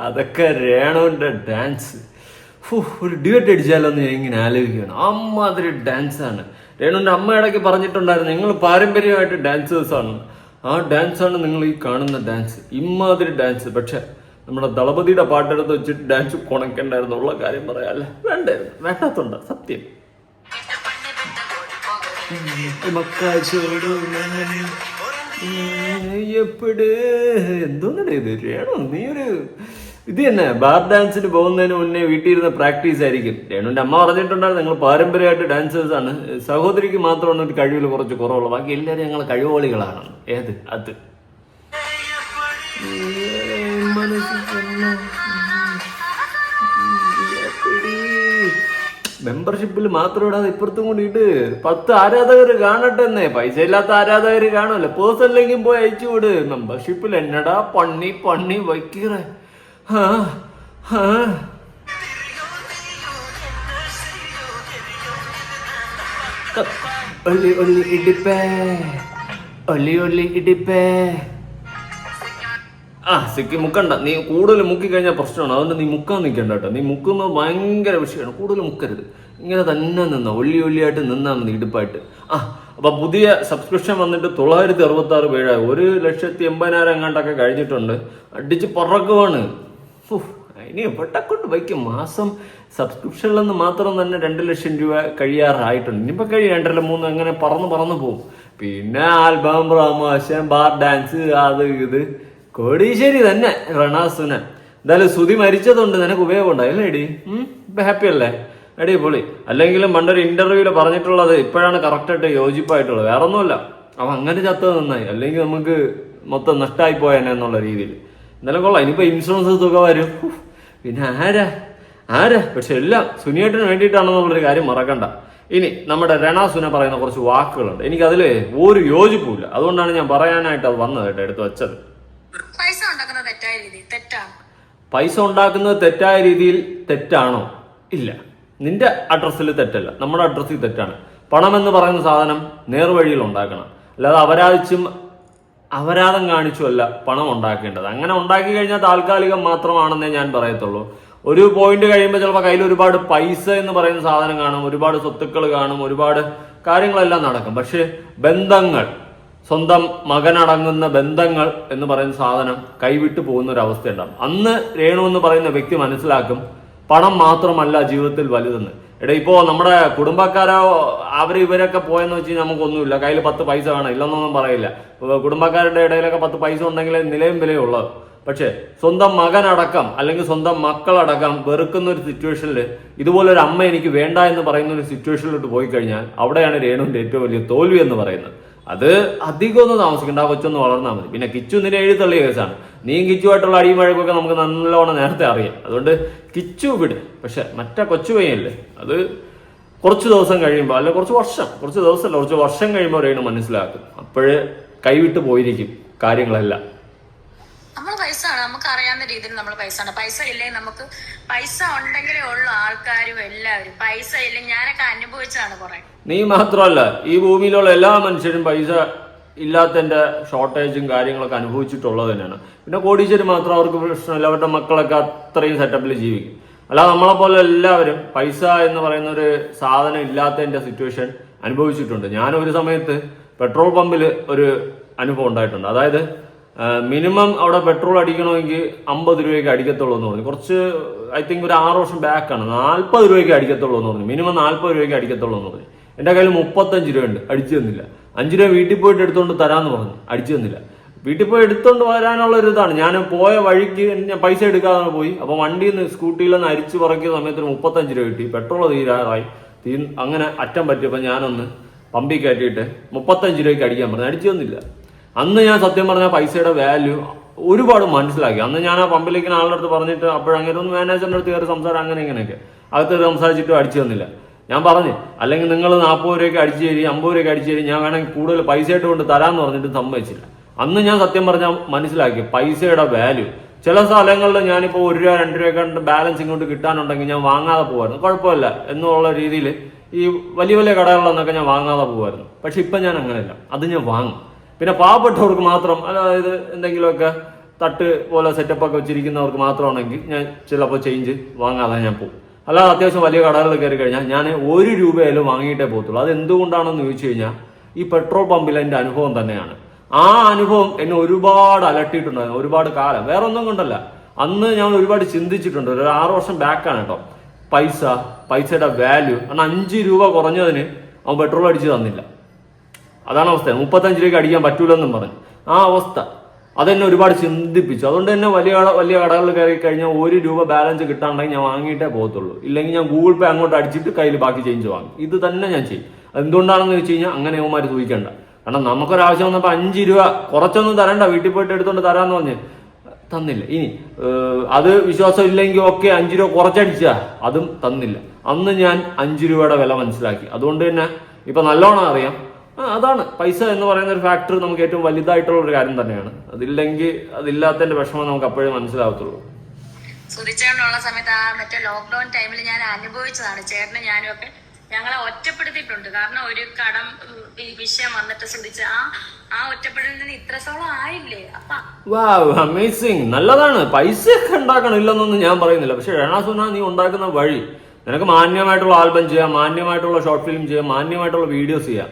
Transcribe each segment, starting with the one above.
അതൊക്കെ രേണുവിന്റെ ഡാൻസ്. ഒരു ഡ്യൂറ്റ് അടിച്ചാലോന്ന് ഞാൻ ഇങ്ങനെ ആലോചിക്കുകയാണ്. അമ്മാതിരി ഡാൻസാണ്. രേണുവിന്റെ അമ്മ ഇടയ്ക്ക് പറഞ്ഞിട്ടുണ്ടായിരുന്നു, നിങ്ങൾ പാരമ്പര്യമായിട്ട് ഡാൻസേഴ്സാണ്, ആ ഡാൻസാണ് നിങ്ങൾ ഈ കാണുന്ന ഡാൻസ്, ഇമ്മാതിരി ഡാൻസ്. പക്ഷെ നമ്മുടെ ദളപതിയുടെ പാട്ടെടുത്ത് വെച്ചിട്ട് ഡാൻസ് കൊണക്കണ്ടായിരുന്നുള്ള കാര്യം പറയാല്ല, വേണ്ടായിരുന്നു, വേണ്ടാത്തുണ്ട സത്യം. എന്തോന്നടേ ഇത് രേണു, നീ ഒരു ഇത് തന്നെ ബാർ ഡാൻസിന് പോകുന്നതിന് മുന്നേ വീട്ടിൽ ഇരുന്ന് പ്രാക്ടീസ് ആയിരിക്കും. രേണുവിന്റെ അമ്മ പറഞ്ഞിട്ടുണ്ടായിരുന്നു നിങ്ങൾ പാരമ്പര്യമായിട്ട് ഡാൻസേഴ്സ് ആണ്, സഹോദരിക്ക് മാത്രമാണ് ഒരു കഴിവിൽ കുറച്ച് കുറവുള്ളൂ, ബാക്കി എല്ലാവരും ഞങ്ങൾ കഴിവുകളികളാണ്. ഏത് അത് മെമ്പർഷിപ്പിൽ മാത്രം ഇടാതെ ഇപ്പുറത്തും കൂടിയിട്ട് 10 ആരാധകർ കാണട്ടെ എന്നേ. പൈസ ഇല്ലാത്ത ആരാധകർ കാണുമല്ലോ, പേഴ്സണൽ ലിങ്കും പോയി അയച്ചു വിട്. മെമ്പർഷിപ്പിൽ എന്നടാ പണ്ണി പണ്ണി വയ്ക്കറേ. ഒല്ലി ഒല്ലി ഇടിപ്പേ, ഒല്ലി ഒല്ലി ഇടിപ്പേ. സിക്കി മുക്കണ്ട, നീ കൂടുതൽ മുക്കിക്കഴിഞ്ഞാൽ പ്രശ്നമാണ്, അതുകൊണ്ട് നീ മുക്കാൻ നിൽക്കണ്ട കേട്ടോ. നീ മുക്കുന്നത് ഭയങ്കര വിഷയമാണ്, കൂടുതൽ മുക്കരുത്. ഇങ്ങനെ തന്നെ നിന്നോ, ഒല്ലി ഒല്ലിയായിട്ട് നിന്നാൽ മതി ഇടുപ്പായിട്ട്. അപ്പൊ പുതിയ സബ്സ്ക്രിപ്ഷൻ വന്നിട്ട് 966 പേരായി, 1,80,000 എങ്ങാണ്ടൊക്കെ കഴിഞ്ഞിട്ടുണ്ട്. അടിച്ച് പറക്കുവാണ്. ഇനി എവിടെക്കൊണ്ട് വയ്ക്കും. മാസം സബ്സ്ക്രിപ്ഷനിൽ നിന്ന് മാത്രം തന്നെ 2 ലക്ഷം രൂപ കഴിയാറായിട്ടുണ്ട്. ഇനിയിപ്പോ കഴിയും 2 3 അങ്ങനെ പറന്ന് പോകും. പിന്നെ ആൽബം, പ്രമോഷൻ, ബാർ ഡാൻസ്, അത് ഇത് കോടീശ്ശേരി തന്നെ റണാസുന. എന്തായാലും സുധി മരിച്ചതുകൊണ്ട് നിനക്ക് ഉപയോഗം ഉണ്ടായില്ലേ എടി? ഇപ്പൊ ഹാപ്പി അല്ലേ? അടിപൊളി. അല്ലെങ്കിലും പണ്ടൊരു ഇന്റർവ്യൂല് പറഞ്ഞിട്ടുള്ളത് ഇപ്പോഴാണ് കറക്റ്റായിട്ട് യോജിപ്പായിട്ടുള്ളത്, വേറെ ഒന്നുമല്ല. അവൻ അങ്ങനെ ചത്തത് നന്നായി, അല്ലെങ്കിൽ നമുക്ക് മൊത്തം നഷ്ടമായി പോയെന്നെ എന്നുള്ള രീതിയിൽ. എന്തായാലും കൊള്ളാം. ഇനിയിപ്പോ ഇൻഷുറൻസ് തുക വരും. പിന്നെ ആരാ പക്ഷെ എല്ലാം സുനിയേട്ടന് വേണ്ടിയിട്ടാണെന്നുള്ളൊരു കാര്യം മറക്കണ്ട. ഇനി നമ്മുടെ രണാസുന പറയുന്ന കുറച്ച് വാക്കുകളുണ്ട്, എനിക്കതിൽ ഒരു യോജിപ്പില്ല, അതുകൊണ്ടാണ് ഞാൻ പറയാനായിട്ട് അത് വന്നത് കേട്ടോ, എടുത്ത് വെച്ചത്. പൈസ ഉണ്ടാക്കുന്നത് തെറ്റായ രീതിയിൽ തെറ്റാണോ? ഇല്ല, നിന്റെ അഡ്രസ്സിൽ തെറ്റല്ല, നമ്മുടെ അഡ്രസ്സിൽ തെറ്റാണ്. പണം എന്ന് പറയുന്ന സാധനം നേർവഴിയിൽ ഉണ്ടാക്കണം, അല്ലാതെ അപരാധം കാണിച്ചുമല്ല പണം ഉണ്ടാക്കേണ്ടത്. അങ്ങനെ ഉണ്ടാക്കി കഴിഞ്ഞാൽ താൽക്കാലികം മാത്രമാണെന്നേ ഞാൻ പറയത്തുള്ളൂ. ഒരു പോയിന്റ് കഴിയുമ്പോൾ ചിലപ്പോൾ കയ്യിൽ ഒരുപാട് പൈസ എന്ന് പറയുന്ന സാധനം കാണും, ഒരുപാട് സ്വത്തുക്കൾ കാണും, ഒരുപാട് കാര്യങ്ങളെല്ലാം നടക്കും. പക്ഷെ ബന്ധങ്ങൾ, സ്വന്തം മകനടങ്ങുന്ന ബന്ധങ്ങൾ എന്ന് പറയുന്ന സാധനം കൈവിട്ടു പോകുന്ന ഒരു അവസ്ഥ ഉണ്ടാകും. അന്ന് രേണു എന്ന് പറയുന്ന വ്യക്തി മനസ്സിലാക്കും പണം മാത്രമല്ല ജീവിതത്തിൽ വലുതെന്ന്. ഇപ്പോ നമ്മുടെ കുടുംബക്കാരോ ഇവരൊക്കെ പോയെന്ന് വെച്ച് കഴിഞ്ഞാൽ നമുക്കൊന്നുമില്ല, കയ്യിൽ 10 പൈസ വേണം, ഇല്ലെന്നൊന്നും പറയില്ല. കുടുംബക്കാരുടെ ഇടയിലൊക്കെ 10 പൈസ ഉണ്ടെങ്കിൽ നിലയും വിലയുള്ളത്. പക്ഷെ സ്വന്തം മകനടക്കം അല്ലെങ്കിൽ സ്വന്തം മക്കളടക്കം വെറുക്കുന്ന ഒരു സിറ്റുവേഷനിൽ ഇതുപോലൊരു അമ്മ എനിക്ക് വേണ്ട എന്ന് പറയുന്ന ഒരു സിറ്റുവേഷനിലോട്ട് പോയി കഴിഞ്ഞാൽ അവിടെയാണ് രേണുവിന്റെ ഏറ്റവും വലിയ തോൽവി എന്ന് പറയുന്നത്. അത് അധികം ഒന്നും താമസിക്കണ്ട, ആ കൊച്ചൊന്ന് വളർന്നാൽ മതി. പിന്നെ കിച്ചു നിന്നെ എഴുതള്ളിയ കേസാണ്, നീയും കിച്ചുമായിട്ടുള്ള അടിയും വഴക്കൊക്കെ നമുക്ക് നല്ലോണം നേരത്തെ അറിയാം, അതുകൊണ്ട് കിച്ചു വിട്. പക്ഷെ മറ്റേ കൊച്ചു പയ്യല്ലേ, അത് കുറച്ച് ദിവസം കഴിയുമ്പോൾ, അല്ലെ കുറച്ച് ദിവസമല്ല കുറച്ച് വർഷം കഴിയുമ്പോൾ രേണു മനസ്സിലാക്കും. അപ്പോഴേ കൈവിട്ട് പോയിരിക്കും കാര്യങ്ങളെല്ലാം. നമുക്ക് അറിയാവുന്ന രീതിയിൽ നമ്മൾ പൈസ ഇല്ലെങ്കിൽ നമുക്ക് പൈസ ഉണ്ടെങ്കിലേ ഉള്ളു ആൾക്കാരും എല്ലാവരും. പൈസ ഇല്ലെങ്കിൽ ഞാനൊക്കെ അനുഭവിച്ചാണ് കുറെ. നീ മാത്രമല്ല, ഈ ഭൂമിയിലുള്ള എല്ലാ മനുഷ്യരും പൈസ ഇല്ലാത്തതിന്റെ ഷോർട്ടേജും കാര്യങ്ങളൊക്കെ അനുഭവിച്ചിട്ടുള്ളത് തന്നെയാണ്. പിന്നെ കോടീശ്വരി മാത്രം അവർക്ക് പ്രശ്നമില്ല, അവരുടെ മക്കളൊക്കെ അത്രയും സെറ്റപ്പിൽ ജീവിക്കും. അല്ലാതെ നമ്മളെപ്പോലെ എല്ലാവരും പൈസ എന്ന് പറയുന്ന ഒരു സാധനം ഇല്ലാത്തതിന്റെ സിറ്റുവേഷൻ അനുഭവിച്ചിട്ടുണ്ട്. ഞാനൊരു സമയത്ത് പെട്രോൾ പമ്പിൽ ഒരു അനുഭവം ഉണ്ടായിട്ടുണ്ട്. അതായത് മിനിമം അവിടെ പെട്രോൾ അടിക്കണമെങ്കിൽ 50 രൂപയ്ക്ക് അടിക്കത്തുള്ളൂ എന്ന് പറഞ്ഞു. കുറച്ച് ഐ തിങ്ക് ഒരു 6 വർഷം ബാക്കാണ്. 40 രൂപയ്ക്ക് അടിക്കത്തുള്ളൂ എന്ന് പറഞ്ഞു, മിനിമം 40 രൂപയ്ക്ക് അടിക്കത്തുള്ളൂ എന്ന് പറഞ്ഞു. എൻ്റെ കയ്യിൽ 35 രൂപയുണ്ട്, അടിച്ചു തന്നില്ല. 5 രൂപ വീട്ടിൽ പോയിട്ട് എടുത്തുകൊണ്ട് തരാമെന്ന് പറഞ്ഞു, അടിച്ചു തന്നില്ല. വീട്ടിൽ പോയി എടുത്തുകൊണ്ട് വരാനുള്ള ഒരു ഇതാണ്. ഞാൻ പോയ വഴിക്ക് ഞാൻ പൈസ എടുക്കാതെ പോയി. അപ്പോൾ വണ്ടിയിൽ നിന്ന് സ്കൂട്ടിയിൽ നിന്ന് അരിച്ചു പറക്കിയ സമയത്ത് 35 രൂപ കിട്ടി. പെട്രോൾ തീരാറായി. അങ്ങനെ അറ്റം പറ്റിയപ്പോൾ ഞാനൊന്ന് പമ്പിൽ കയറ്റിയിട്ട് 35 രൂപയ്ക്ക് അടിക്കാൻ പറഞ്ഞു, അടിച്ചു തന്നില്ല. അന്ന് ഞാൻ സത്യം പറഞ്ഞാൽ പൈസയുടെ വാല്യൂ ഒരുപാട് മനസ്സിലാക്കി. അന്ന് ഞാൻ ആ പമ്പിലേക്ക് ആളുടെ അടുത്ത് പറഞ്ഞിട്ട് അപ്പോഴങ്ങനെ ഒന്ന് മാനേജറിന്റെ അടുത്ത് കയറി സംസാരം അങ്ങനെ ഇങ്ങനെയൊക്കെ അകത്ത് സംസാരിച്ചിട്ട് അടിച്ചു തന്നില്ല. ഞാൻ പറഞ്ഞു, അല്ലെങ്കിൽ നിങ്ങൾ 40 രൂപയ്ക്ക് അടിച്ചു തരി, 50 രൂപയ്ക്ക് അടിച്ചു തരി, ഞാൻ വേണമെങ്കിൽ കൂടുതൽ പൈസ ആയിട്ട് കൊണ്ട് തരാമെന്ന് പറഞ്ഞിട്ട് സമ്മതിച്ചില്ല. അന്ന് ഞാൻ സത്യം പറഞ്ഞാൽ മനസ്സിലാക്കി പൈസയുടെ വാല്യൂ. ചില സ്ഥലങ്ങളിൽ ഞാനിപ്പോൾ 1 രൂപ 2 രൂപ ബാലൻസ് ഇങ്ങോട്ട് കിട്ടാനുണ്ടെങ്കിൽ ഞാൻ വാങ്ങാതെ പോകായിരുന്നു, കുഴപ്പമില്ല എന്നുള്ള രീതിയിൽ ഈ വലിയ വലിയ കടകളിലൊന്നൊക്കെ ഞാൻ വാങ്ങാതെ പോകുമായിരുന്നു. പക്ഷെ ഇപ്പം ഞാൻ അങ്ങനെയല്ല, അത് ഞാൻ വാങ്ങും. പിന്നെ പാവപ്പെട്ടവർക്ക് മാത്രം, അതായത് എന്തെങ്കിലുമൊക്കെ തട്ട് പോലെ സെറ്റപ്പൊക്കെ വെച്ചിരിക്കുന്നവർക്ക് മാത്രമാണെങ്കിൽ ഞാൻ ചിലപ്പോൾ ചേഞ്ച് വാങ്ങാതെ ഞാൻ പോകും. അല്ലാതെ അത്യാവശ്യം വലിയ കടകളിൽ കയറി കഴിഞ്ഞാൽ ഞാൻ 1 രൂപയായാലും വാങ്ങിയിട്ടേ പോകത്തുള്ളൂ. അത് എന്തുകൊണ്ടാണെന്ന് ചോദിച്ചു കഴിഞ്ഞാൽ ഈ പെട്രോൾ പമ്പിൽ എൻ്റെ അനുഭവം തന്നെയാണ്. ആ അനുഭവം എന്നെ ഒരുപാട് അലട്ടിയിട്ടുണ്ടായിരുന്നു, ഒരുപാട് കാലം. വേറെ ഒന്നും കൊണ്ടല്ല, അന്ന് ഞാൻ ഒരുപാട് ചിന്തിച്ചിട്ടുണ്ട്. ഒരു 6 വർഷം ബാക്കാണ് കേട്ടോ. പൈസയുടെ വാല്യൂ, കാരണം 5 രൂപ കുറഞ്ഞതിന് അവൻ പെട്രോൾ അടിച്ച് തന്നില്ല. അതാണ് അവസ്ഥ. 35 രൂപയ്ക്ക് അടിക്കാൻ പറ്റൂലെന്നും പറഞ്ഞു. ആ അവസ്ഥ അതെന്നെ ഒരുപാട് ചിന്തിപ്പിച്ചു. അതുകൊണ്ട് തന്നെ വലിയ കടകളിൽ കയറി കഴിഞ്ഞാൽ 1 രൂപ ബാലൻസ് കിട്ടാണ്ടെങ്കിൽ ഞാൻ വാങ്ങിയിട്ടേ പോകത്തുള്ളൂ. ഇല്ലെങ്കിൽ ഞാൻ ഗൂഗിൾ പേ അങ്ങോട്ട് അടിച്ചിട്ട് കയ്യിൽ ബാക്കി ചേഞ്ച് വാങ്ങും. ഇത് തന്നെ ഞാൻ ചെയ്യും. എന്തുകൊണ്ടാണെന്ന് വെച്ച് കഴിഞ്ഞാൽ അങ്ങനെ യവന്മാർ സൂചിക്കണ്ട. കാരണം നമുക്കൊരാവശ്യം വന്നപ്പോൾ 5 രൂപ കുറച്ചൊന്നും തരണ്ട, വീട്ടിൽ പോയിട്ട് എടുത്തോണ്ട് തരാന്ന് പറഞ്ഞ് തന്നില്ല. ഇനി അത് വിശ്വാസം ഇല്ലെങ്കിൽ ഓക്കെ 5 രൂപ കുറച്ചടിച്ചാ അതും തന്നില്ല. അന്ന് ഞാൻ 5 രൂപയുടെ വില മനസ്സിലാക്കി. അതുകൊണ്ട് തന്നെ ഇപ്പൊ നല്ലോണം അറിയാം. അതാണ് പൈസ എന്ന് പറയുന്ന ഒരു ഫാക്ടർ നമുക്ക് ഏറ്റവും വലുതായിട്ടുള്ള ഒരു കാര്യം തന്നെയാണ്. അതില്ലെങ്കിൽ അതില്ലാത്തതിന്റെ വിഷമം നമുക്ക് അപ്പോഴേ മനസ്സിലാവത്തുള്ളൂ. സുധിച്ചേട്ടനുള്ള സമയത്ത് ആ മറ്റേ ലോക്ക്ഡൌൺ ടൈമിൽ ഞാൻ അനുഭവിച്ചതാണ്. ചേട്ടനും ഞാനും ഒക്കെ ഞങ്ങളെ ഒറ്റപ്പെടുത്തിയിട്ടുണ്ട്. കാരണം ഒരു കടം വിഷയം വന്നിട്ട് ശ്രദ്ധിച്ച ആ ഒറ്റപ്പെടലിന് ഇത്രത്തോളം ആയില്ലേ. വാവ്, അമേസിങ്, നല്ലതാണ്. പൈസയൊക്കെ ഉണ്ടാക്കണം, ഇല്ലെന്നൊന്നും ഞാൻ പറയുന്നില്ല. പക്ഷെ രണാസുന നീ ഉണ്ടാക്കുന്ന വഴി, നിനക്ക് മാന്യമായിട്ടുള്ള ആൽബം ചെയ്യാം, മാന്യമായിട്ടുള്ള ഷോർട്ട് ഫിലിം ചെയ്യാം, മാന്യമായിട്ടുള്ള വീഡിയോസ് ചെയ്യാം.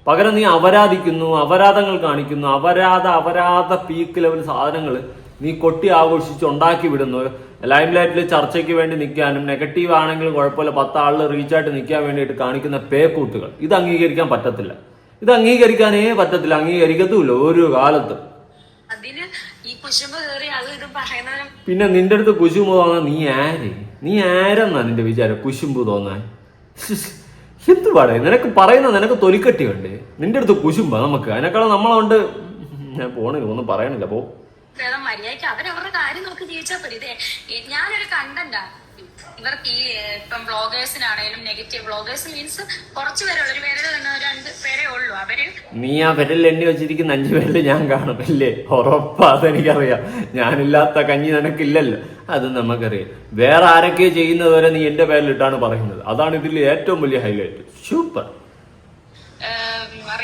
പകരം നീ അപരാധിക്കുന്നു, അപരാധങ്ങൾ കാണിക്കുന്നു, അപരാധ പീക്ക് ലെവൽ സാധനങ്ങൾ നീ കൊട്ടി ആഘോഷിച്ച് ഉണ്ടാക്കി വിടുന്നു. ലൈം ലൈറ്റിൽ ചർച്ചയ്ക്ക് വേണ്ടി നിൽക്കാനും നെഗറ്റീവ് ആണെങ്കിലും കുഴപ്പമില്ല 10 ആളിൽ റീച്ചായിട്ട് നിൽക്കാൻ വേണ്ടിയിട്ട് കാണിക്കുന്ന പേക്കൂത്തുകൾ, ഇത് അംഗീകരിക്കാൻ പറ്റത്തില്ല. ഇത് അംഗീകരിക്കാനേ പറ്റത്തില്ല, അംഗീകരിക്കത്തുമില്ല ഒരു കാലത്തും. പിന്നെ നിന്റെ അടുത്ത് കുശുമ്പ് തോന്നാൻ നീ ആരെന്നാ നിന്റെ വിചാരം? കുശുമ്പ് തോന്നാൻ എന്ത് പാടേ? നിനക്ക് നിനക്ക് തൊലിക്കട്ടി വേണ്ടേ? നിന്റെ അടുത്ത് കുശുമ്പ നമുക്ക്? അതിനേക്കാളും നമ്മളോണ്ട് ഞാൻ പോണില്ല, ഒന്നും പറയണില്ല. പോ. മര്യാദയ്ക്ക് അവരവരുടെ കാര്യം നോക്കി ജീവിച്ചാൽ പറ്റി. ഞാനൊരു കണ്ടന്റാ ഇവർക്ക് ഈ ഇപ്പം ബ്ലോഗേഴ്സിനാണേലും നെഗറ്റീവ് ബ്ലോഗേഴ്സ് മീൻസ് കുറച്ച് പേരെ ഉള്ളു, 2 പേരേ ഉള്ളൂ. അവര് നീ ആ വിരലിൽ എണ്ണി വെച്ചിരിക്കുന്ന 5 പേരിൽ ഞാൻ കാണും ഇല്ലേ? ഉറപ്പാ, അതെനിക്കറിയാം. ഞാനില്ലാത്ത കഞ്ഞി നിനക്കില്ലല്ലോ, അത് നമുക്കറിയാം. വേറെ ആരൊക്കെ ചെയ്യുന്നത് വരെ നീ എന്റെ പേരിലിട്ടാണ് പറയുന്നത്. അതാണ് ഇതിൽ ഏറ്റവും വലിയ ഹൈലൈറ്റ്. സൂപ്പർ.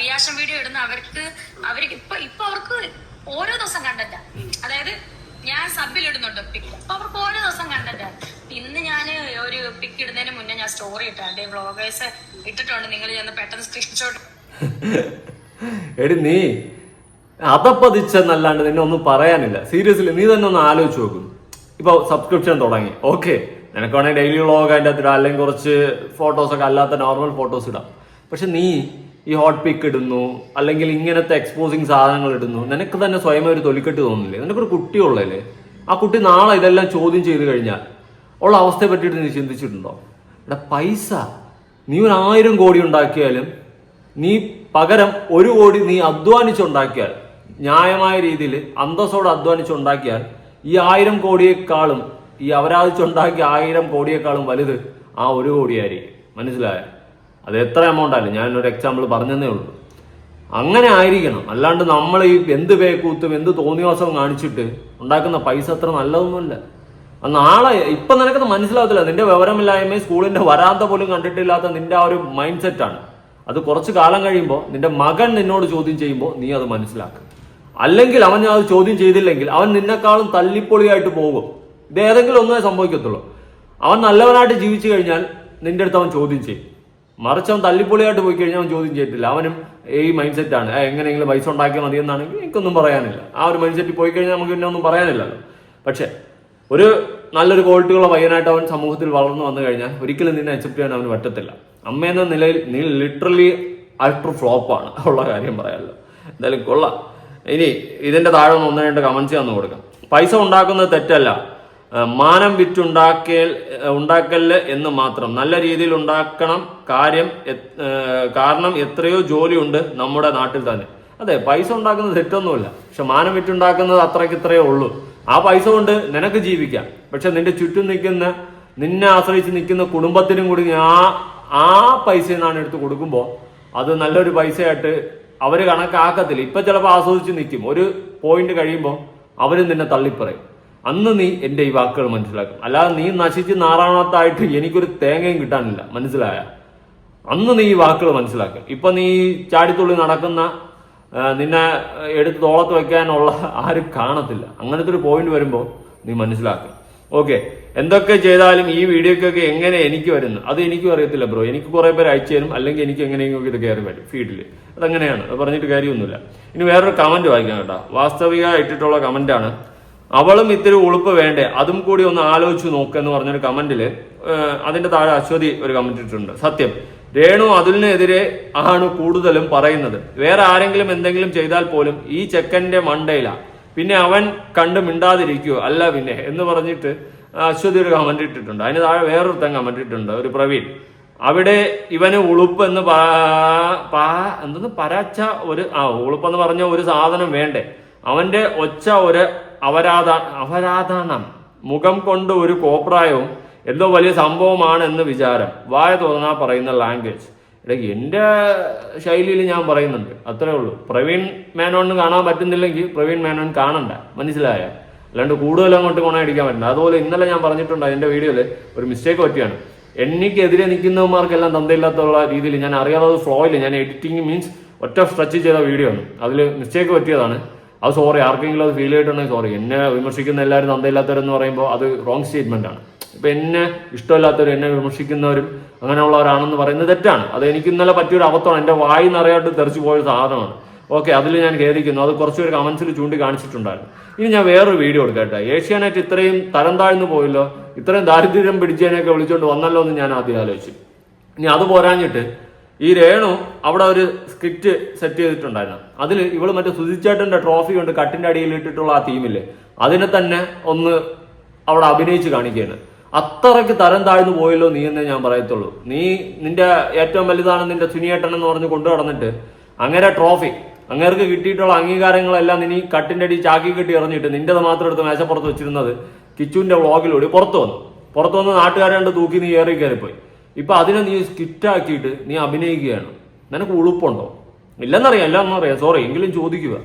റിയാക്ഷൻ വീഡിയോ ഇടുന്ന അവർക്ക് ഇപ്പൊ അവർക്ക് ഓരോ ദിവസം കണ്ടന്റാ. അതായത് ഞാൻ സബിൽ ഇടുന്നുണ്ട് പിക്ക്, അപ്പൊ അവർക്ക് ഓരോ ദിവസം കണ്ടന്റാ. ഇന്ന് ഞാൻ ഒരു പിക്ക് ഇടുന്നതിന് മുന്നേ ഞാൻ സ്റ്റോറി ഇട്ടാണ്ട് വ്ളോഗേഴ്സ് ഇട്ടിട്ടുണ്ട്, നിങ്ങൾ ചെന്ന് പെട്ടെന്ന് സ്ക്രീൻഷോട്ട്. എടി നീ അതപ്പതിച്ചെന്നല്ലാണ്ട് നിന്നെ ഒന്നും പറയാനില്ല. സീരിയസ്ലി നീ തന്നെ ഒന്ന് ആലോചിച്ച് നോക്കും. ഇപ്പൊ സബ്സ്ക്രിപ്ഷൻ തുടങ്ങി, ഓക്കെ, നിനക്ക് വേണമെങ്കിൽ ഡെയിലി വ്ളോഗ് അതിൻ്റെ അകത്തിടാം, അല്ലെങ്കിൽ കുറച്ച് ഫോട്ടോസൊക്കെ അല്ലാത്ത നോർമൽ ഫോട്ടോസ് ഇടാം. പക്ഷെ നീ ഈ ഹോട്ട് പിക്ക് ഇടുന്നു, അല്ലെങ്കിൽ ഇങ്ങനത്തെ എക്സ്പോസിങ് സാധനങ്ങൾ ഇടുന്നു, നിനക്ക് തന്നെ സ്വയം ഒരു തൊലിക്കെട്ട് തോന്നില്ലേ? നിനക്കൊരു കുട്ടിയുള്ളല്ലേ? ആ കുട്ടി നാളെ ഇതെല്ലാം ചോദ്യം ചെയ്ത് കഴിഞ്ഞാൽ ഉള്ള അവസ്ഥയെ പറ്റിയിട്ട് നീ ചിന്തിച്ചിട്ടുണ്ടോ? എടാ, പൈസ നീ 1000 കോടി ഉണ്ടാക്കിയാലും നീ പകരം 1 കോടി നീ അധ്വാനിച്ചുണ്ടാക്കിയാൽ, ന്യായമായ രീതിയിൽ അന്തസ്സോടെ അധ്വാനിച്ചുണ്ടാക്കിയാൽ ഈ 1000 കോടിയേക്കാളും, ഈ അപരാധിച്ചുണ്ടാക്കിയ 1000 കോടിയേക്കാളും വലുത് ആ 1 കോടിയായിരിക്കും. മനസ്സിലായ? അത് എത്ര എമൗണ്ട് ആയാലും, ഞാനൊരു എക്സാമ്പിൾ പറഞ്ഞതേ ഉള്ളൂ. അങ്ങനെ ആയിരിക്കണം. അല്ലാണ്ട് നമ്മൾ ഈ എന്ത് പേക്കൂത്തും എന്ത് തോന്നിവാസവും കാണിച്ചിട്ട് ഉണ്ടാക്കുന്ന പൈസ അത്ര നല്ലതൊന്നുമല്ല. നാളെ ഇപ്പൊ നിനക്കത് മനസ്സിലാവത്തില്ല. നിന്റെ വിവരമില്ലായ്മയും സ്കൂളിന്റെ വരാന്ത പോലും കണ്ടിട്ടില്ലാത്ത നിന്റെ ആ ഒരു മൈൻഡ് സെറ്റാണ്. അത് കുറച്ച് കാലം കഴിയുമ്പോൾ നിന്റെ മകൻ നിന്നോട് ചോദ്യം ചെയ്യുമ്പോൾ നീ അത് മനസ്സിലാക്കും. അല്ലെങ്കിൽ അവൻ അത് ചോദ്യം ചെയ്തില്ലെങ്കിൽ അവൻ നിന്നെക്കാളും തല്ലിപ്പൊളിയായിട്ട് പോകും. ഇത് ഏതെങ്കിലും ഒന്നേ സംഭവിക്കത്തുള്ളൂ. അവൻ നല്ലവനായിട്ട് ജീവിച്ചു കഴിഞ്ഞാൽ നിന്റെ അടുത്ത് അവൻ ചോദ്യം ചെയ്യും. മറിച്ച് അവൻ തല്ലിപ്പൊളിയായിട്ട് പോയി കഴിഞ്ഞാൽ അവൻ ചോദ്യം ചെയ്തിട്ടില്ല. അവനും ഈ മൈൻഡ് സെറ്റാണ്, എങ്ങനെയെങ്കിലും പൈസ ഉണ്ടാക്കിയാൽ മതി എന്നാണെങ്കിൽ എനിക്കൊന്നും പറയാനില്ല. ആ ഒരു മൈൻഡ് സെറ്റിൽ പോയി കഴിഞ്ഞാൽ നമുക്ക് പിന്നെ ഒന്നും പറയാനില്ലല്ലോ. പക്ഷെ ഒരു നല്ലൊരു ക്വാളിറ്റിയുള്ള പയ്യനായിട്ട് അവൻ സമൂഹത്തിൽ വളർന്നു വന്നു കഴിഞ്ഞാൽ ഒരിക്കലും നിന്നെ അക്സെപ്റ്റ് ചെയ്യാൻ അവന് പറ്റത്തില്ല. അമ്മയെന്ന നിലയിൽ നീ ലിറ്ററലി അൾട്ര ഫ്ലോപ്പാണ്, ഉള്ള കാര്യം പറയാമല്ലോ. എന്തായാലും കൊള്ളാം. ഇനി ഇതിന്റെ താഴെ 1-2 കമന്റ്സ് തന്നു കൊടുക്കാം. പൈസ ഉണ്ടാക്കുന്നത് തെറ്റല്ല, മാനം ഉണ്ടാക്കല് എന്ന് മാത്രം. നല്ല രീതിയിൽ ഉണ്ടാക്കണം, കാരണം എത്രയോ ജോലിയുണ്ട് നമ്മുടെ നാട്ടിൽ തന്നെ. അതെ, പൈസ ഉണ്ടാക്കുന്നത് തെറ്റൊന്നുമില്ല. പക്ഷെ മാനം വിറ്റുണ്ടാക്കുന്നത് ഇത്രയേ ഉള്ളൂ. ആ പൈസ കൊണ്ട് നിനക്ക് ജീവിക്കാം. പക്ഷെ നിന്റെ ചുറ്റും നിന്നെ ആശ്രയിച്ച് നിൽക്കുന്ന കുടുംബത്തിനും കൂടി ആ പൈസയിൽ നിന്നാണ് എടുത്ത് കൊടുക്കുമ്പോൾ അത് നല്ലൊരു പൈസയായിട്ട് അവര് കണക്കാക്കത്തില്ല. ഇപ്പൊ ചിലപ്പോൾ ആസ്വദിച്ച് നിൽക്കും. ഒരു പോയിന്റ് കഴിയുമ്പോൾ അവരും നിന്നെ തള്ളിപ്പറയും. അന്ന് നീ എന്റെ ഈ വാക്കുകൾ മനസ്സിലാക്കും. അല്ലാതെ നീ നശിച്ച് നാറാണത്തായിട്ട് എനിക്കൊരു തേങ്ങയും കിട്ടാനില്ല. മനസ്സിലായ? അന്ന് നീ ഈ വാക്കുകൾ മനസ്സിലാക്കുക. ഇപ്പൊ നീ ചാടിത്തുള്ളി നടക്കുന്ന നിന്നെ എടുത്ത് തോളത്ത് വെക്കാനുള്ള ആരും കാണത്തില്ല. അങ്ങനത്തെ ഒരു പോയിന്റ് വരുമ്പോൾ നീ മനസ്സിലാക്കുക. ഓക്കെ, എന്തൊക്കെ ചെയ്താലും ഈ വീഡിയോക്കൊക്കെ എങ്ങനെ എനിക്ക് വരുന്നു അത് എനിക്കും അറിയത്തില്ല ബ്രോ. എനിക്ക് കുറെ പേര് അയച്ചു തരും, അല്ലെങ്കിൽ എനിക്ക് എങ്ങനെയെങ്കിലും ഇത് കയറി വരും ഫീഡിൽ. അതങ്ങനെയാണ്, അത് പറഞ്ഞിട്ട് കാര്യമൊന്നുമില്ല. ഇനി വേറൊരു കമന്റ് വായിക്കാം കേട്ടോ. വാസ്തവിക ഇട്ടിട്ടുള്ള കമന്റാണ്. അവളും ഇത്തിരി ഉളുപ്പ് വേണ്ടേ, അതും കൂടി ഒന്ന് ആലോചിച്ച് നോക്കെന്ന് പറഞ്ഞൊരു കമന്റില് അതിന്റെ താഴെ അശ്വതി ഒരു കമന്റ് ഇട്ടിട്ടുണ്ട്. സത്യം, രേണു അതുലിനെതിരെ ആണ് കൂടുതലും പറയുന്നത്. വേറെ ആരെങ്കിലും എന്തെങ്കിലും ചെയ്താൽ പോലും ഈ ചെക്കന്റെ മണ്ടയില, പിന്നെ അവൻ കണ്ട് മിണ്ടാതിരിക്കുവോ അല്ല പിന്നെ എന്ന് പറഞ്ഞിട്ട് അശ്വതി ഒരു കമന്റ് ഇട്ടിട്ടുണ്ട്. അതിന് താഴെ വേറൊരുത്തൻ കമന്റ് ഇട്ടിട്ടുണ്ട്, ഒരു പ്രവീൺ. അവിടെ ഇവന് ഉളുപ്പ് എന്ന് എന്തെന്ന് പരാച്ച ഒരു ഉളുപ്പെന്ന് പറഞ്ഞ ഒരു സാധനം വേണ്ടേ, അവന്റെ ഒച്ച ഒരു അവരാധനം, മുഖം കൊണ്ട് ഒരു കോപ്രായവും എന്തോ വലിയ സംഭവമാണ് എന്ന് വിചാരം, വായ തോന്നാ പറയുന്ന ലാംഗ്വേജ്. ഇടയ്ക്ക് എന്റെ ശൈലിയിൽ ഞാൻ പറയുന്നുണ്ട്, അത്രേ ഉള്ളൂ. പ്രവീൺ മേനോന് കാണാൻ പറ്റുന്നില്ലെങ്കിൽ പ്രവീൺ മേനോൻ കാണണ്ട, മനസ്സിലായ? അല്ലാണ്ട് കൂടുതൽ അങ്ങോട്ട് കൊണയടിക്കാൻ പറ്റില്ല. അതുപോലെ ഇന്നലെ ഞാൻ പറഞ്ഞിട്ടുണ്ട് അതിന്റെ വീഡിയോയിൽ ഒരു മിസ്റ്റേക്ക് പറ്റിയാണ്. എനിക്കെതിരെ നിൽക്കുന്നവന്മാർക്കെല്ലാം തന്തയില്ലാത്തുള്ള രീതിയിൽ ഞാൻ അറിയാതെ ഫ്ലോയിൽ ഞാൻ എഡിറ്റിംഗ് മീൻസ് ഒറ്റ സ്ട്രെച്ച് ചെയ്ത വീഡിയോ ആണ്, അതിൽ മിസ്റ്റേക്ക് പറ്റിയതാണ്. അത് സോറി, ആർക്കെങ്കിലും അത് ഫീൽ ചെയ്തിട്ടുണ്ടെങ്കിൽ സോറി. എന്നെ വിമർശിക്കുന്ന എല്ലാവരും തന്തയില്ലാത്തവരെന്ന് പറയുമ്പോൾ അത് റോങ് സ്റ്റേറ്റ്മെന്റ് ആണ്. ഇപ്പൊ എന്നെ ഇഷ്ടമില്ലാത്തവരും എന്നെ വിമർശിക്കുന്നവരും അങ്ങനെയുള്ളവരാണെന്ന് പറയുന്നത് തെറ്റാണ്. അത് എനിക്ക് ഇന്നലെ പറ്റിയൊരു അബദ്ധമാണ്, എന്റെ വായി നിറയായിട്ട് തെറിച്ചു പോയ സാധനമാണ്. ഓക്കെ, അതിൽ ഞാൻ ഖേദിക്കുന്നു. അത് കുറച്ചുപേര് കമന്റ്സിൽ ചൂണ്ടിക്കാണിച്ചിട്ടുണ്ടായിരുന്നു. ഇനി ഞാൻ വേറൊരു വീഡിയോ എടുക്കട്ടെ. ഏഷ്യാനെറ്റ് ഇത്രയും തരം താഴ്ന്നു പോയല്ലോ, ഇത്രയും ദാരിദ്ര്യം പിടിച്ചതിനെയൊക്കെ വിളിച്ചുകൊണ്ട് വന്നല്ലോ എന്ന് ഞാൻ ആദ്യം ആലോചിച്ചു. ഇനി അത് പോരാഞ്ഞിട്ട് ഈ രേണു അവിടെ ഒരു സ്ക്രിപ്റ്റ് സെറ്റ് ചെയ്തിട്ടുണ്ടായിരുന്നു. അതിൽ ഇവള് മറ്റേ സുധിച്ചേട്ടന്റെ ട്രോഫി കൊണ്ട് കട്ടിന്റെ അടിയിൽ ഇട്ടിട്ടുള്ള ആ ടീമില്ലേ, അതിനെ തന്നെ ഒന്ന് അവിടെ അഭിനയിച്ച് കാണിക്കുകയാണ്. അത്രയ്ക്ക് തരം താഴ്ന്നു പോയല്ലോ നീ എന്നേ ഞാൻ പറയത്തുള്ളൂ. നീ നിന്റെ ഏറ്റവും വലുതാണ് നിന്റെ സുനിയേട്ടൻ എന്ന് പറഞ്ഞ് കൊണ്ടു നടന്നിട്ട് അങ്ങനെ ട്രോഫി അങ്ങേർക്ക് കിട്ടിയിട്ടുള്ള അംഗീകാരങ്ങളെല്ലാം നീ കട്ടിന്റെ അടി ചാക്കി കെട്ടി എറിഞ്ഞിട്ട് നിന്റേത് മാത്രം എടുത്ത് മേശപ്പുറത്ത് വെച്ചിരുന്നത് കിച്ചുവിന്റെ വ്ളോഗിലൂടെ പുറത്തു വന്ന് നാട്ടുകാരെ കണ്ട് തൂക്കി നീ ഏറി കയറിപ്പോയി. ഇപ്പൊ അതിനെ നീ സ്കിറ്റാക്കിയിട്ട് നീ അഭിനയിക്കുകയാണ്. നിനക്ക് ഉളുപ്പുണ്ടോ? ഇല്ലെന്നറിയാം, എല്ലാന്നറിയാം, സോറി. എങ്കിലും ചോദിക്കുക,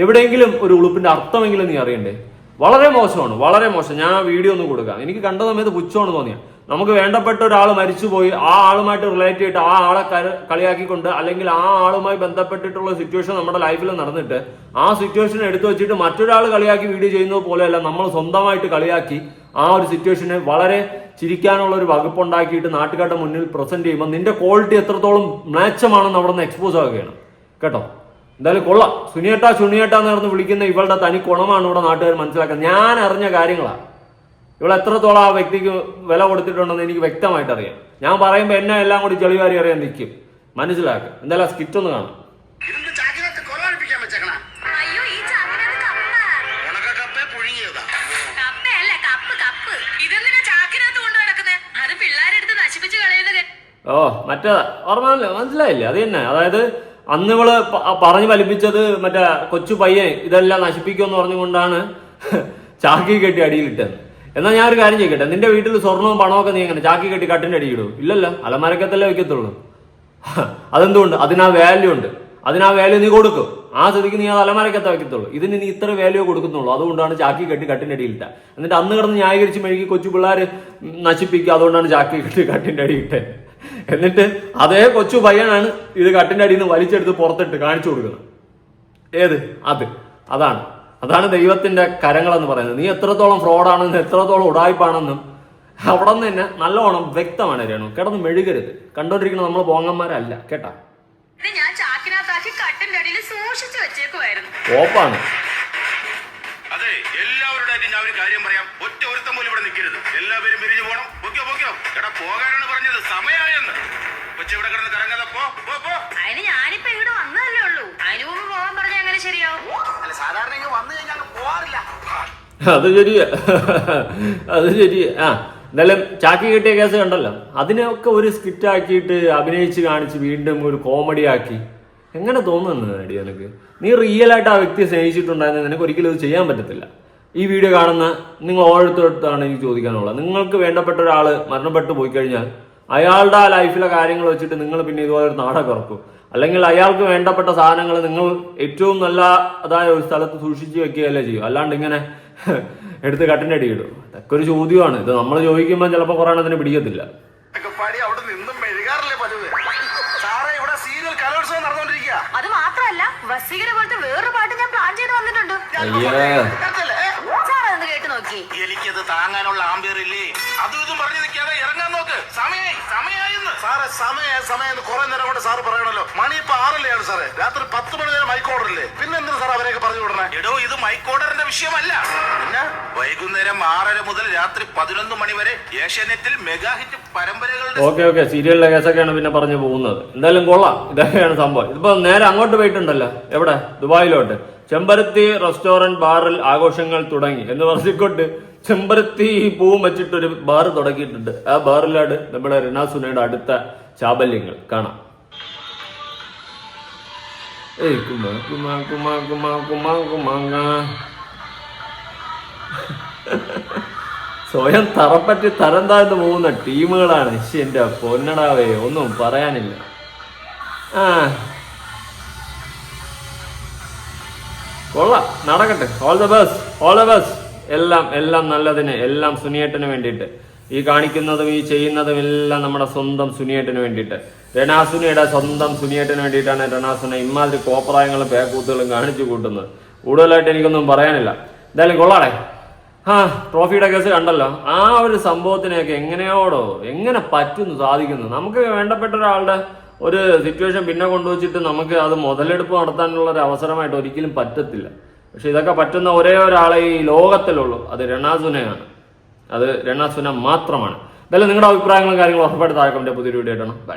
എവിടെയെങ്കിലും ഒരു ഉളുപ്പിന്റെ അർത്ഥമെങ്കിലും നീ അറിയണ്ടേ? വളരെ മോശമാണ്, വളരെ മോശം. ഞാൻ ആ വീഡിയോ ഒന്ന് കൊടുക്കാം. എനിക്ക് കണ്ട സമയത്ത് പുച്ഛമാണ് തോന്നിയ. നമുക്ക് വേണ്ടപ്പെട്ട ഒരാൾ മരിച്ചുപോയി, ആ ആളുമായിട്ട് റിലേറ്റ് ചെയ്തിട്ട് ആ ആളെ കളിയാക്കിക്കൊണ്ട്, അല്ലെങ്കിൽ ആ ആളുമായി ബന്ധപ്പെട്ടിട്ടുള്ള സിറ്റുവേഷൻ നമ്മുടെ ലൈഫിൽ നടന്നിട്ട് ആ സിറ്റുവേഷൻ എടുത്തു വെച്ചിട്ട് മറ്റൊരാൾ കളിയാക്കി വീഡിയോ ചെയ്യുന്നത് പോലെയല്ല നമ്മൾ സ്വന്തമായിട്ട് കളിയാക്കി ആ ഒരു സിറ്റുവേഷനെ വളരെ ചിരിക്കാനുള്ള ഒരു വകുപ്പുണ്ടാക്കിയിട്ട് നാട്ടുകാരുടെ മുന്നിൽ പ്രസന്റ് ചെയ്യുമ്പോൾ നിന്റെ ക്വാളിറ്റി എത്രത്തോളം മ്ലേച്ഛമാണെന്ന് അവിടെ നിന്ന് എക്സ്പോസ് ആവുകയാണ് കേട്ടോ. എന്തായാലും കൊള്ളാം. സുനിയേട്ടാ എന്ന് പറഞ്ഞ് വിളിക്കുന്ന ഇവളുടെ തനി ഗുണമാണ് ഇവിടെ നാട്ടുകാർ മനസ്സിലാക്കുന്നത്. ഞാൻ അറിഞ്ഞ കാര്യങ്ങളാണ്. ഇവൾ എത്രത്തോളം ആ വ്യക്തിക്ക് വില കൊടുത്തിട്ടുണ്ടെന്ന് എനിക്ക് വ്യക്തമായിട്ട് അറിയാം. ഞാൻ പറയുമ്പോൾ എന്നെ എല്ലാം കൂടി ചെളിവാരി അറിയാൻ നിൽക്കും. മനസ്സിലാക്കുക. എന്തായാലും ആ സ്കിറ്റ് ഒന്ന് കാണാം. ഓ മറ്റേതാ ഓർമ്മ മനസ്സിലായില്ലേ? അത് തന്നെ. അതായത് അന്ന് ഇവള് പറഞ്ഞു ഫലിപ്പിച്ചത് മറ്റേ കൊച്ചു പയ്യൻ ഇതെല്ലാം നശിപ്പിക്കുമെന്ന് പറഞ്ഞുകൊണ്ടാണ് ചാക്കി കെട്ടി അടിയിലിട്ടത്. എന്നാൽ ഞാൻ ഒരു കാര്യം ചെയ്യട്ടെ, നിന്റെ വീട്ടിൽ സ്വർണവും പണമൊക്കെ നീ എങ്ങനെ ചാക്കി കെട്ടി കട്ടിന്റെ അടിയിടും? ഇല്ലല്ലോ, അലമരക്കത്തല്ലേ വെക്കത്തുള്ളൂ. അതെന്തുകൊണ്ട്? അതിനാ വാല്യൂ ഉണ്ട്, അതിനാ വാല്യൂ നീ കൊടുക്കും. ആ സ്ഥിതിക്ക് നീ അത് അലമരക്കത്ത വെക്കത്തുള്ളൂ. ഇതിന് നീ ഇത്ര വാല്യൂ കൊടുക്കുന്നുള്ളൂ, അതുകൊണ്ടാണ് ചാക്കി കെട്ടി കട്ടിന്റെ അടിയിലിട്ട. എന്നിട്ട് അന്ന് കിടന്ന് ന്യായീകരിച്ച് മെഴുകി കൊച്ചു പിള്ളേർ നശിപ്പിക്കുക, അതുകൊണ്ടാണ് ചാക്കി കെട്ടി കട്ടിന്റെ അടിയിട്ടെ. എന്നിട്ട് അതേ കൊച്ചു പയ്യനാണ് ഇത് കട്ടിന്റെ അടിയിൽ നിന്ന് വലിച്ചെടുത്ത് പുറത്തിട്ട് കാണിച്ചു കൊടുക്കുന്നത്. ഏത്? അതാണ് ദൈവത്തിന്റെ കരങ്ങളെന്ന് പറയുന്നത്. നീ എത്രത്തോളം ഫ്രോഡാണെന്നും എത്രത്തോളം ഉടായ്പാണെന്നും അവിടെ നിന്ന് തന്നെ നല്ലോണം വ്യക്തമാണ്. രേണു കിടന്ന് മെഴുകരുത്. കണ്ടോണ്ടിരിക്കുന്ന നമ്മൾ പോങ്ങന്മാരല്ല കേട്ടാ. ഓപ്പാണ്. അതെ, എല്ലാവരുടെയായിട്ട് ഞാൻ ഒരു കാര്യം പറയാം. ഒറ്റ ഒരുത്തം പോലും ഇവിടെ നിൽക്കരുത്. എല്ലാവരും പിരിഞ്ഞു പോകണം. എടാ പോകാനാണ് പറഞ്ഞത്, സമയമായെന്ന്. കൊച്ചു ഇവിടെ കിടന്ന് കറങ്ങാതെ പോ. അതിന് ഞാനിപ്പോ ഇവിടെ വന്നതല്ലേ ഉള്ളൂ. അതിന് മുമ്പ് പോകാൻ പറഞ്ഞാൽ എങ്ങനെ ശരിയാവും? അല്ല, സാധാരണ ഇങ്ങനെ വന്നു കഴിഞ്ഞാൽ പോവാറില്ല. അത് ശരിയാ. എന്തായാലും ചാക്കി കിട്ടിയ കേസ് കണ്ടല്ലോ, അതിനൊക്കെ ഒരു സ്കിറ്റ് ആക്കിയിട്ട് അഭിനയിച്ച് കാണിച്ച് വീണ്ടും ഒരു കോമഡി ആക്കി. എങ്ങനെ തോന്നുന്നു അടി നിനക്ക്? നീ റിയൽ ആയിട്ട് ആ വ്യക്തിയെ സ്നേഹിച്ചിട്ടുണ്ടായിരുന്നു, നിനക്ക് ഒരിക്കലും ഇത് ചെയ്യാൻ പറ്റത്തില്ല. ഈ വീഡിയോ കാണുന്ന നിങ്ങൾ ഓരോരുത്തരടുത്താണ് എനിക്ക് ചോദിക്കാനുള്ളത്. നിങ്ങൾക്ക് വേണ്ടപ്പെട്ട ഒരാൾ മരണപ്പെട്ടു പോയി കഴിഞ്ഞാൽ അയാളുടെ ആ ലൈഫിലെ കാര്യങ്ങൾ വെച്ചിട്ട് നിങ്ങൾ പിന്നെ ഇതുപോലെ ഒരു നാടകം ഇറക്കും, അല്ലെങ്കിൽ അയാൾക്ക് വേണ്ടപ്പെട്ട സാധനങ്ങൾ നിങ്ങൾ ഏറ്റവും നല്ല അതായ ഒരു സ്ഥലത്ത് സൂക്ഷിച്ച് വെക്കുകയല്ലേ ചെയ്യും. അല്ലാണ്ട് ഇങ്ങനെ എടുത്ത് കട്ടിന്റെ അടി ഇടും. അതൊക്കെ ഒരു ചോദ്യമാണ്. ഇത് നമ്മൾ ചോദിക്കുമ്പോൾ ചിലപ്പോൾ കുറേ എണ്ണത്തിന് പിടിക്കത്തില്ല. അവിടെ നിന്നും മെഴുകാറില്ലേ പതിവ്. കലോത്സവം നടന്നുകൊണ്ടിരിക്കുക. അത് മാത്രമല്ല വസീകര പോലത്തെ വേറൊരു പാട്ട് ഞാൻ പ്ലാൻ ചെയ്ത് വന്നിട്ടുണ്ട്. സാർ അതൊന്ന് കേട്ട് നോക്കി. എനിക്കത് താങ്ങാനുള്ള ആംബിയറില്ലേ? അതും ഇതും പറഞ്ഞു നിൽക്കാതെ ഇറങ്ങാൻ നോക്ക്. സമയായിന്ന് സാറേ. സമയം കുറെ നേരം കൊണ്ട് സാറ് പറയണല്ലോ. മണി ഇപ്പൊ 6 സാറേ. രാത്രി 10 മണി വരെ മൈക്ക് ഓർഡർ ഇല്ലേ? പിന്നെ എന്തിനാ സാർ അവരെയൊക്കെ പറഞ്ഞു വിടണേ? എടോ, ഇത് മൈക്ക് ഓർഡറിന്റെ വിഷയമല്ല. പിന്നെ വൈകുന്നേരം 6:30 മുതൽ രാത്രി 11 മണി വരെ ഏഷ്യാനെറ്റിൽ മെഗാ ഹിറ്റ് പരമ്പരകളുടെ ഓക്കെ സീരിയലിലെ കേസൊക്കെയാണ് പിന്നെ പറഞ്ഞു പോകുന്നത്. എന്തായാലും കൊള്ളാം. ഇതൊക്കെയാണ് സംഭവം. ഇതിപ്പോ നേരെ അങ്ങോട്ട് പോയിട്ടുണ്ടല്ലോ. എവിടെ? ദുബായിലോട്ട്. ചെമ്പരത്തി റെസ്റ്റോറന്റ് ബാറിൽ ആഘോഷങ്ങൾ തുടങ്ങി എന്ന് പറഞ്ഞിക്കൊണ്ട് ചെമ്പരത്തി പൂവും വെച്ചിട്ടൊരു ബാർ തുടങ്ങിയിട്ടുണ്ട്. ആ ബാറിലാണ് നമ്മുടെ റിനാസുനയുടെ അടുത്ത ചാബല്യങ്ങൾ കാണാം. ഏയ് കുമാ കുമാ കുമാ കുമാ കുമാ കുമാങ്ങ. സ്വയം തറപ്പറ്റി തരം താഴ്ന്നു പോകുന്ന ടീമുകളാണ്. എന്റെ പൊന്നടാവേ, ഒന്നും പറയാനില്ല. കൊള്ളാം, നടക്കട്ടെ. All the best. എല്ലാം നല്ലതിന്, എല്ലാം സുനിയേട്ടന് വേണ്ടിയിട്ട്. ഈ കാണിക്കുന്നതും ഈ ചെയ്യുന്നതും എല്ലാം നമ്മുടെ സ്വന്തം സുനിയേട്ടന് വേണ്ടിയിട്ട്, രണാസുനയുടെ സ്വന്തം സുനിയേട്ടന് വേണ്ടിയിട്ടാണ് രണാസുന ഇമാതിരി കോപ്രായങ്ങളും പേക്കൂത്തുകളും കാണിച്ചു കൂട്ടുന്നത്. കൂടുതലായിട്ട് എനിക്കൊന്നും പറയാനില്ല. എന്തായാലും കൊള്ളാടേ. ട്രോഫിയുടെ കേസ് കണ്ടല്ലോ. ആ ഒരു സംഭവത്തിനെയൊക്കെ എങ്ങനെ പറ്റുന്നു, സാധിക്കുന്നു? നമുക്ക് വേണ്ടപ്പെട്ട ഒരാളുടെ ഒരു സിറ്റുവേഷൻ പിന്നെ കൊണ്ടുവച്ചിട്ട് നമുക്ക് അത് മുതലെടുപ്പ് നടത്താനുള്ള ഒരു അവസരമായിട്ട് ഒരിക്കലും പറ്റത്തില്ല. പക്ഷെ ഇതൊക്കെ പറ്റുന്ന ഒരേ ഒരാളെ ഈ ലോകത്തിലുള്ളൂ. അത് രണാസുനയാണ്. അത് രണാസുന മാത്രമാണ്. എന്തായാലും നിങ്ങളുടെ അഭിപ്രായങ്ങളും കാര്യങ്ങളും ഉറപ്പായിട്ട് താഴെ കമന്റ് പുതിയൊരു വീഡിയോ ഇടണം. ബൈ.